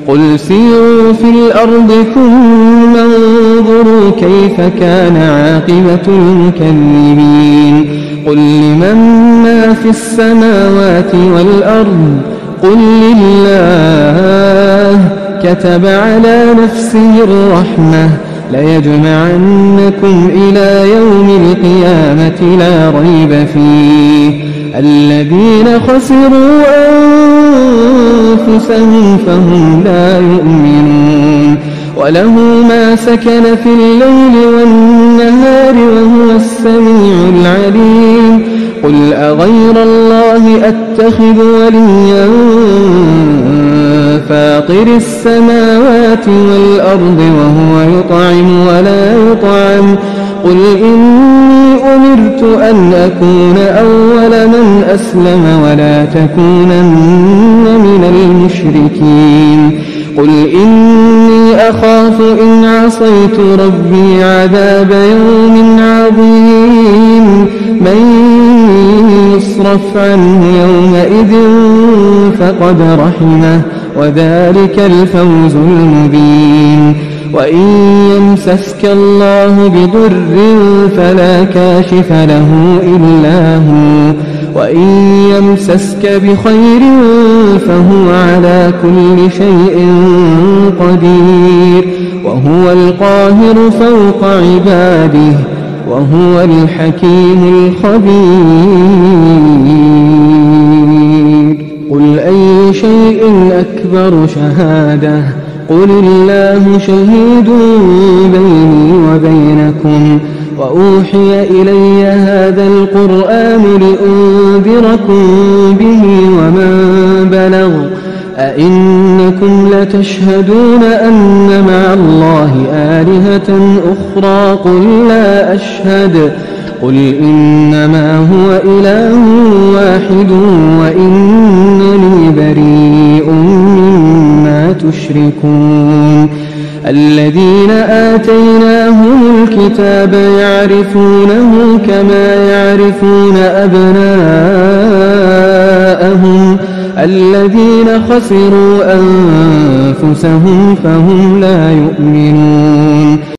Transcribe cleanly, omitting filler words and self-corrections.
قل سيروا في الأرض ثم انظروا كيف كان عاقبة المكذبين قل لمن ما في السماوات والأرض قل لله كتب على نفسه الرحمة ليجمعنكم إلى يوم القيامة لا ريب فيه الذين خسروا أنفسهم فهم لا يؤمنون وله ما سكن في الليل والنهار وهو السميع العليم قل أغير الله أتخذ وليا فاطر السماوات والأرض وهو يطعم ولا يطعم قل إني أمرت أن أكون أول من أسلم ولا تكونن من المشركين قل إني أخاف إن عصيت ربي عذاب يوم عظيم من يصرف عنه يومئذ فقد رحمه وذلك الفوز المبين وإن يمسسك الله بضر فلا كاشف له إلا هو وإن يمسسك بخير فهو على كل شيء قدير وهو القاهر فوق عباده وهو الحكيم الخبير قل أي شيء أكبر شهادة قل الله شهيد بيني وبينكم وأوحي إلي هذا القرآن لأنذركم به ومن بلغ أئنكم لتشهدون أن مع الله آلهة أخرى قل لا أشهد قل إنما هو إله واحد وإنني بريء مما تشركون الذين آتيناهم الكتاب يعرفونه كما يعرفون أبناءهم الذين خسروا أنفسهم فهم لا يؤمنون